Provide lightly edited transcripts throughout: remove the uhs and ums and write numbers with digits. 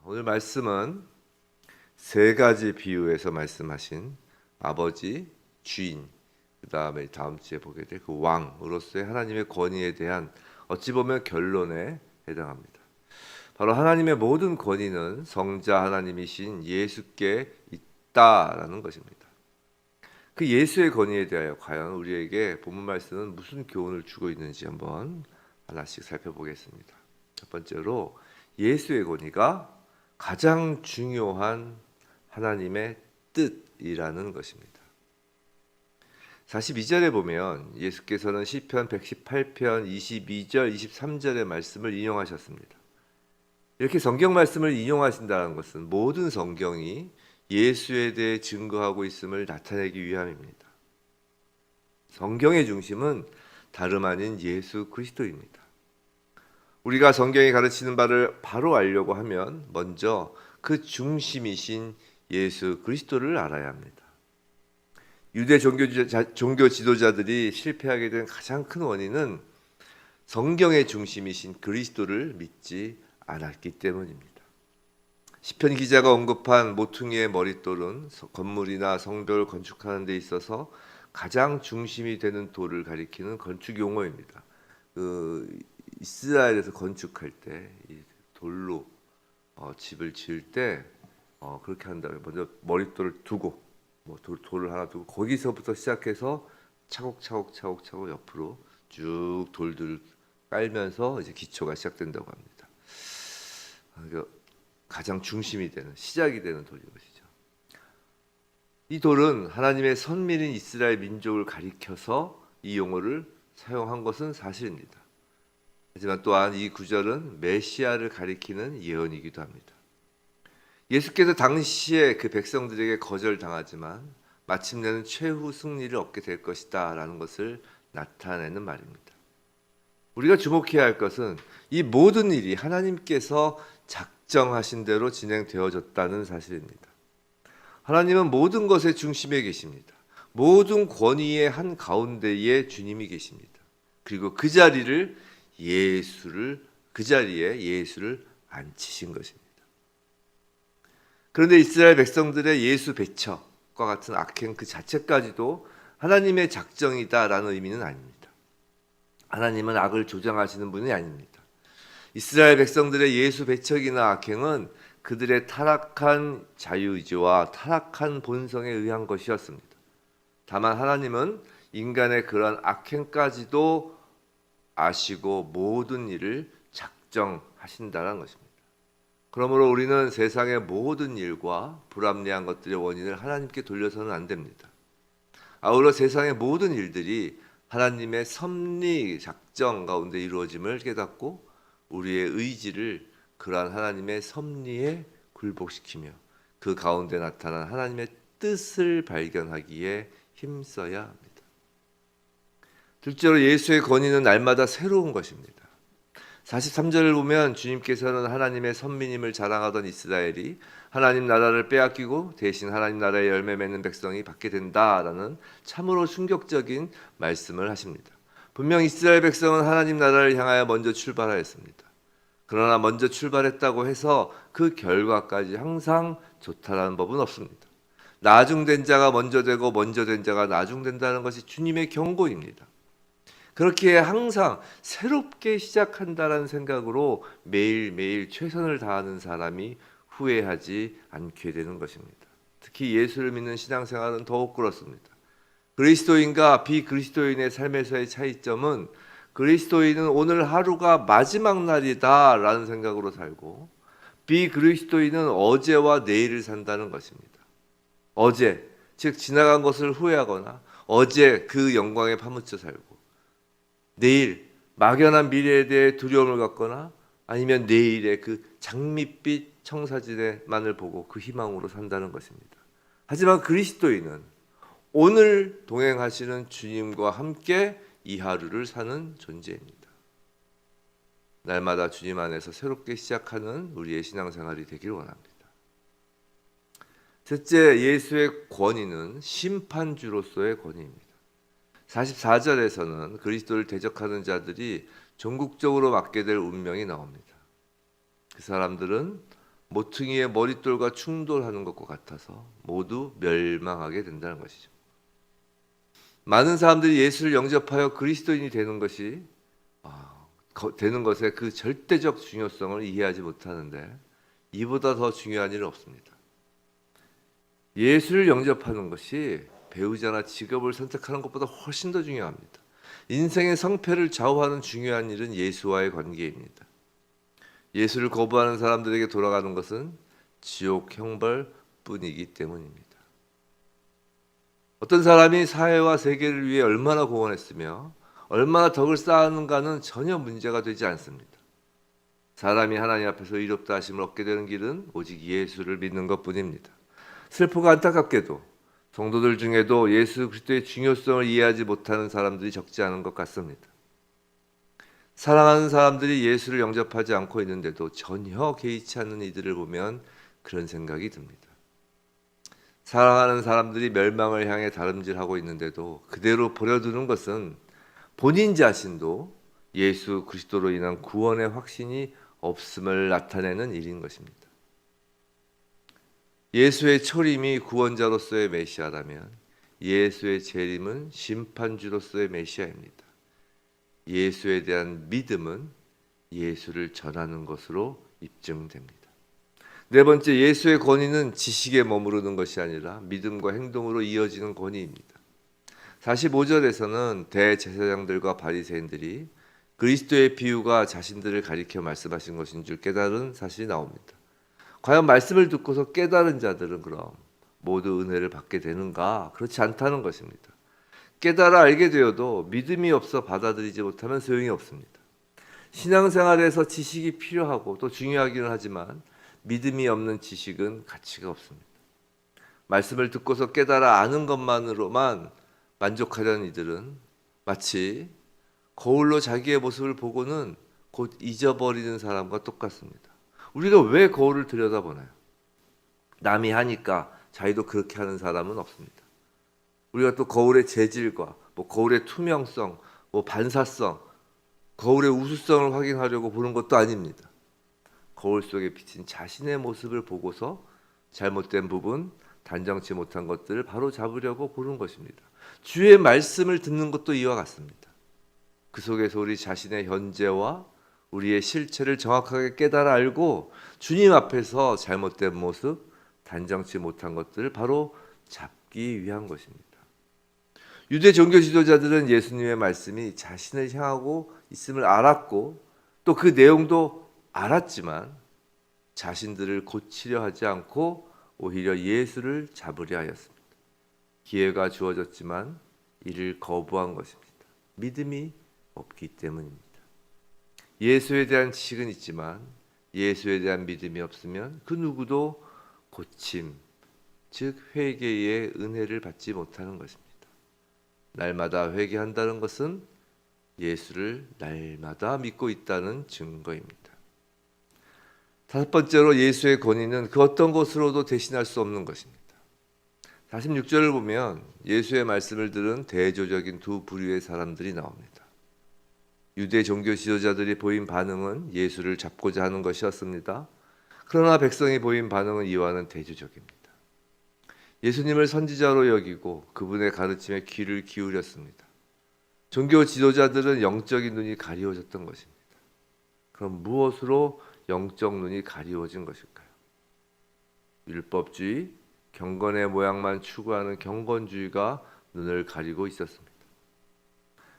오늘 말씀은 세 가지 비유에서 말씀하신 아버지, 주인, 그 다음에 다음 주에 보게 될 그 왕으로서의 하나님의 권위에 대한 어찌 보면 결론에 해당합니다. 바로 하나님의 모든 권위는 성자 하나님이신 예수께 있다라는 것입니다. 그 예수의 권위에 대하여 과연 우리에게 본문 말씀은 무슨 교훈을 주고 있는지 한번 하나씩 살펴보겠습니다. 첫 번째로 예수의 권위가 가장 중요한 하나님의 뜻이라는 것입니다. 42절에 보면 예수께서는 시편 118편 22절 23절의 말씀을 인용하셨습니다. 이렇게 성경 말씀을 인용하신다는 것은 모든 성경이 예수에 대해 증거하고 있음을 나타내기 위함입니다. 성경의 중심은 다름 아닌 예수 그리스도입니다. 우리가 성경이 가르치는 바를 바로 알려고 하면 먼저 그 중심이신 예수 그리스도를 알아야 합니다. 유대 종교 지도자들이 실패하게 된 가장 큰 원인은 성경의 중심이신 그리스도를 믿지 않았기 때문입니다. 시편 기자가 언급한 모퉁이의 머릿돌은 건물이나 성벽을 건축하는 데 있어서 가장 중심이 되는 돌을 가리키는 건축 용어입니다. 이스라엘에서 건축할 때 이 돌로 집을 지을 때 그렇게 한 다음에 먼저 머릿돌을 두고 돌을 하나 두고 거기서부터 시작해서 차곡차곡 옆으로 쭉 돌들을 깔면서 이제 기초가 시작된다고 합니다. 그러니까 가장 중심이 되는 시작이 되는 돌인 것이죠. 이 돌은 하나님의 선민인 이스라엘 민족을 가리켜서 이 용어를 사용한 것은 사실입니다. 하지만 또한 이 구절은 메시아를 가리키는 예언이기도 합니다. 예수께서 당시에 그 백성들에게 거절당하지만 마침내는 최후 승리를 얻게 될 것이다 라는 것을 나타내는 말입니다. 우리가 주목해야 할 것은 이 모든 일이 하나님께서 작정하신 대로 진행되어졌다는 사실입니다. 하나님은 모든 것의 중심에 계십니다. 모든 권위의 한 가운데에 주님이 계십니다. 그리고 그 자리에 예수를 앉히신 것입니다. 그런데 이스라엘 백성들의 예수 배척과 같은 악행 그 자체까지도 하나님의 작정이다라는 의미는 아닙니다. 하나님은 악을 조장하시는 분이 아닙니다. 이스라엘 백성들의 예수 배척이나 악행은 그들의 타락한 자유의지와 타락한 본성에 의한 것이었습니다. 다만 하나님은 인간의 그런 악행까지도 아시고 모든 일을 작정하신다는 것입니다. 그러므로 우리는 세상의 모든 일과 불합리한 것들의 원인을 하나님께 돌려서는 안 됩니다. 아울러 세상의 모든 일들이 하나님의 섭리 작정 가운데 이루어짐을 깨닫고 우리의 의지를 그러한 하나님의 섭리에 굴복시키며 그 가운데 나타난 하나님의 뜻을 발견하기에 힘써야 합니다. 둘째로 예수의 권위는 날마다 새로운 것입니다. 43절을 보면 주님께서는 하나님의 선민임을 자랑하던 이스라엘이 하나님 나라를 빼앗기고 대신 하나님 나라의 열매 맺는 백성이 받게 된다라는 참으로 충격적인 말씀을 하십니다. 분명 이스라엘 백성은 하나님 나라를 향하여 먼저 출발하였습니다. 그러나 먼저 출발했다고 해서 그 결과까지 항상 좋다라는 법은 없습니다. 나중된 자가 먼저 되고 먼저 된 자가 나중된다는 것이 주님의 경고입니다. 그렇게 항상 새롭게 시작한다라는 생각으로 매일매일 최선을 다하는 사람이 후회하지 않게 되는 것입니다. 특히 예수를 믿는 신앙생활은 더욱 그렇습니다. 그리스도인과 비그리스도인의 삶에서의 차이점은 그리스도인은 오늘 하루가 마지막 날이다라는 생각으로 살고 비그리스도인은 어제와 내일을 산다는 것입니다. 어제, 즉 지나간 것을 후회하거나 어제 그 영광에 파묻혀 살고 내일 막연한 미래에 대해 두려움을 갖거나 아니면 내일의 그 장밋빛 청사진만을 보고 그 희망으로 산다는 것입니다. 하지만 그리스도인은 오늘 동행하시는 주님과 함께 이 하루를 사는 존재입니다. 날마다 주님 안에서 새롭게 시작하는 우리의 신앙생활이 되기를 원합니다. 셋째, 예수의 권위는 심판주로서의 권위입니다. 44절에서는 그리스도를 대적하는 자들이 전국적으로 맞게 될 운명이 나옵니다. 그 사람들은 모퉁이의 머릿돌과 충돌하는 것과 같아서 모두 멸망하게 된다는 것이죠. 많은 사람들이 예수를 영접하여 그리스도인이 되는 것의 그 절대적 중요성을 이해하지 못하는데 이보다 더 중요한 일은 없습니다. 예수를 영접하는 것이 배우자나 직업을 선택하는 것보다 훨씬 더 중요합니다. 인생의 성패를 좌우하는 중요한 일은 예수와의 관계입니다. 예수를 거부하는 사람들에게 돌아가는 것은 지옥 형벌뿐이기 때문입니다. 어떤 사람이 사회와 세계를 위해 얼마나 공헌했으며 얼마나 덕을 쌓았는가는 전혀 문제가 되지 않습니다. 사람이 하나님 앞에서 의롭다 하심을 얻게 되는 길은 오직 예수를 믿는 것뿐입니다. 슬프고 안타깝게도 성도들 중에도 예수 그리스도의 중요성을 이해하지 못하는 사람들이 적지 않은 것 같습니다. 사랑하는 사람들이 예수를 영접하지 않고 있는데도 전혀 개의치 않는 이들을 보면 그런 생각이 듭니다. 사랑하는 사람들이 멸망을 향해 다름질하고 있는데도 그대로 버려두는 것은 본인 자신도 예수 그리스도로 인한 구원의 확신이 없음을 나타내는 일인 것입니다. 예수의 초림이 구원자로서의 메시아라면 예수의 재림은 심판주로서의 메시아입니다. 예수에 대한 믿음은 예수를 전하는 것으로 입증됩니다. 네 번째, 예수의 권위는 지식에 머무르는 것이 아니라 믿음과 행동으로 이어지는 권위입니다. 45절에서는 대제사장들과 바리새인들이 그리스도의 비유가 자신들을 가리켜 말씀하신 것인 줄 깨달은 사실이 나옵니다. 과연 말씀을 듣고서 깨달은 자들은 그럼 모두 은혜를 받게 되는가? 그렇지 않다는 것입니다. 깨달아 알게 되어도 믿음이 없어 받아들이지 못하면 소용이 없습니다. 신앙생활에서 지식이 필요하고 또 중요하기는 하지만 믿음이 없는 지식은 가치가 없습니다. 말씀을 듣고서 깨달아 아는 것만으로만 만족하려는 이들은 마치 거울로 자기의 모습을 보고는 곧 잊어버리는 사람과 똑같습니다. 우리가 왜 거울을 들여다보나요? 남이 하니까 자기도 그렇게 하는 사람은 없습니다. 우리가 또 거울의 재질과 거울의 투명성, 반사성, 거울의 우수성을 확인하려고 보는 것도 아닙니다. 거울 속에 비친 자신의 모습을 보고서 잘못된 부분, 단정치 못한 것들을 바로 잡으려고 보는 것입니다. 주의 말씀을 듣는 것도 이와 같습니다. 그 속에서 우리 자신의 현재와 우리의 실체를 정확하게 깨달아 알고 주님 앞에서 잘못된 모습, 단정치 못한 것들을 바로 잡기 위한 것입니다. 유대 종교 지도자들은 예수님의 말씀이 자신을 향하고 있음을 알았고 또 그 내용도 알았지만 자신들을 고치려 하지 않고 오히려 예수를 잡으려 하였습니다. 기회가 주어졌지만 이를 거부한 것입니다. 믿음이 없기 때문입니다. 예수에 대한 지식은 있지만 예수에 대한 믿음이 없으면 그 누구도 고침, 즉 회개의 은혜를 받지 못하는 것입니다. 날마다 회개한다는 것은 예수를 날마다 믿고 있다는 증거입니다. 다섯 번째로 예수의 권위는 그 어떤 것으로도 대신할 수 없는 것입니다. 46절을 보면 예수의 말씀을 들은 대조적인 두 부류의 사람들이 나옵니다. 유대 종교 지도자들이 보인 반응은 예수를 잡고자 하는 것이었습니다. 그러나 백성이 보인 반응은 이와는 대조적입니다. 예수님을 선지자로 여기고 그분의 가르침에 귀를 기울였습니다. 종교 지도자들은 영적인 눈이 가리워졌던 것입니다. 그럼 무엇으로 영적 눈이 가리워진 것일까요? 율법주의, 경건의 모양만 추구하는 경건주의가 눈을 가리고 있었습니다.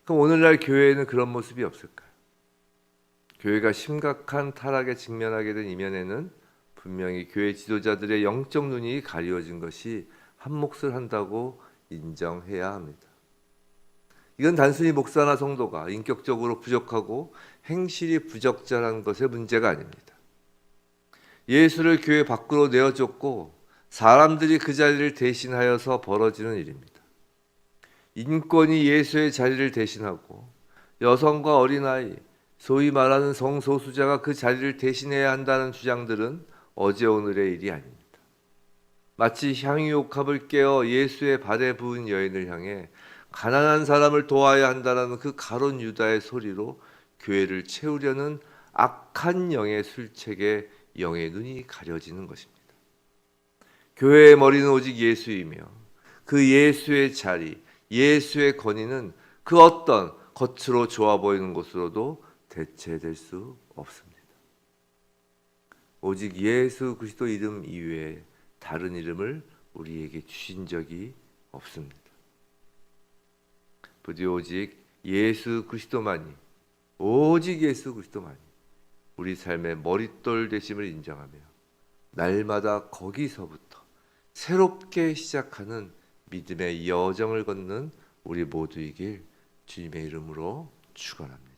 그럼 오늘날 교회에는 그런 모습이 없을까요? 교회가 심각한 타락에 직면하게 된 이면에는 분명히 교회 지도자들의 영적 눈이 가리워진 것이 한 몫을 한다고 인정해야 합니다. 이건 단순히 목사나 성도가 인격적으로 부족하고 행실이 부적절한 것의 문제가 아닙니다. 예수를 교회 밖으로 내어줬고 사람들이 그 자리를 대신하여서 벌어지는 일입니다. 인권이 예수의 자리를 대신하고 여성과 어린아이, 소위 말하는 성소수자가 그 자리를 대신해야 한다는 주장들은 어제 오늘의 일이 아닙니다. 마치 향유옥합을 깨어 예수의 발에 부은 여인을 향해 가난한 사람을 도와야 한다는 그 가론 유다의 소리로 교회를 채우려는 악한 영의 술책에 영의 눈이 가려지는 것입니다. 교회의 머리는 오직 예수이며 그 예수의 자리, 예수의 권위는 그 어떤 겉으로 좋아 보이는 것으로도 대체될 수 없습니다. 오직 예수 그리스도 이름 이외에 다른 이름을 우리에게 주신 적이 없습니다. 부디 오직 예수 그리스도만이, 오직 예수 그리스도만이 우리 삶의 머릿돌 되심을 인정하며 날마다 거기서부터 새롭게 시작하는 믿음의 여정을 걷는 우리 모두이길 주님의 이름으로 축원합니다.